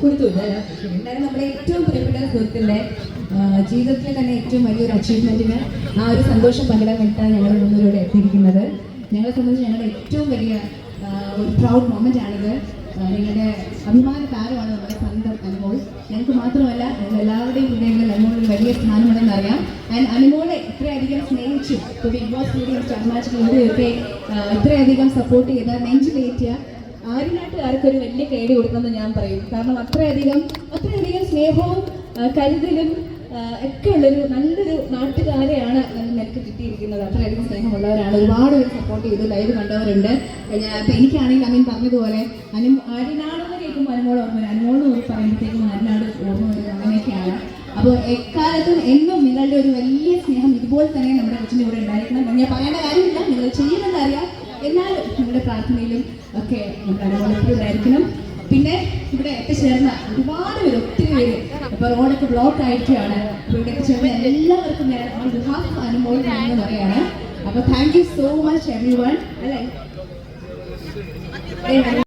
കൊടുത്തില്ല. എന്തായാലും നമ്മുടെ ഏറ്റവും പ്രിയപ്പെട്ട സുഹൃത്തിൻ്റെ ജീവിതത്തിലെ തന്നെ ഏറ്റവും വലിയൊരു അച്ചീവ്മെൻറ്റിന് ആ ഒരു സന്തോഷം പങ്കിടാൻ വേണ്ടിയിട്ടാണ് ഞങ്ങൾ മുന്നിലൂടെ എത്തിയിരിക്കുന്നത്. ഞങ്ങളെ സംബന്ധിച്ച് ഞങ്ങളുടെ ഏറ്റവും വലിയ ഒരു പ്രൗഡ് മൊമെൻ്റ് ആണിത്. നിങ്ങളുടെ അഭിമാന താരമാണ് നമ്മുടെ സ്വന്തം അനുമോൾ. ഞങ്ങൾക്ക് മാത്രമല്ല ഞങ്ങൾ എല്ലാവരുടെയും ഹൃദയങ്ങളിൽ അനുമോളിൽ വലിയ സ്ഥാനമുണ്ടെന്ന് അറിയാം. ആൻഡ് അനുമോളെ ഇത്രയധികം സ്നേഹിച്ചു ഇപ്പോൾ ബിഗ് ബോസ് വീഡിയോ സ്റ്റാർ മാച്ചിൽ ഇന്ത്യയൊക്കെ ഇത്രയധികം സപ്പോർട്ട് ചെയ്ത നെഞ്ചിലേറ്റിയ ആര്യനാട്ടുകാർക്കൊരു വലിയ കൈയടി കൊടുക്കുമെന്ന് ഞാൻ പറയും. കാരണം അത്രയധികം സ്നേഹവും കരുതലും ഒക്കെ ഉള്ളൊരു നല്ലൊരു നാട്ടുകാരെയാണ് എനിക്ക് കിട്ടിയിരിക്കുന്നത്. അത്രയധികം സ്നേഹമുള്ളവരാണ്. ഒരുപാട് പേര് സപ്പോർട്ട് ചെയ്തു, ലൈവ് കണ്ടവരുണ്ട്. ഇപ്പം എനിക്കാണെങ്കിൽ അമീൻ പറഞ്ഞതുപോലെ ആര്യനാടെന്ന് കേൾക്കുമ്പോൾ അനുമോൾ ഓർമ്മ വരും, അനുമോളെന്ന് പറയുമ്പോഴത്തേക്കും ആര്യനാട് ഓർമ്മ വരും. അങ്ങനെയൊക്കെയാണ്. അപ്പോൾ എക്കാലത്തും എന്നും നിങ്ങളുടെ ഒരു വലിയ സ്നേഹം ഇതുപോലെ തന്നെ നമ്മുടെ കൊച്ചിൻ്റെ കൂടെ ഉണ്ടായിരിക്കണം. ഞാൻ പറയേണ്ട കാര്യമില്ല, നിങ്ങൾ ചെയ്യുമെന്ന് അറിയാം. എന്നാലും നിങ്ങളുടെ പ്രാർത്ഥനയിലും ഒക്കെ നമ്മുടെ അനുമോൾ ഉണ്ടായിരിക്കണം. പിന്നെ ഇവിടെ എത്തിച്ചേർന്ന ഒരുപാട് പേര്, ഒത്തിരി പേര് ഇപ്പോൾ റോഡൊക്കെ ബ്ലോക്ക് ആയിരിക്കുകയാണ്. അപ്പോൾ ഇവിടെ എത്തിച്ചേർന്ന എല്ലാവർക്കും ഞാൻ ഓൺ ബിഹാഫ് ഓഫ് അനുമോൾ എന്ന് പറയാണ്. അപ്പോൾ thank you so much every one. അല്ലേ?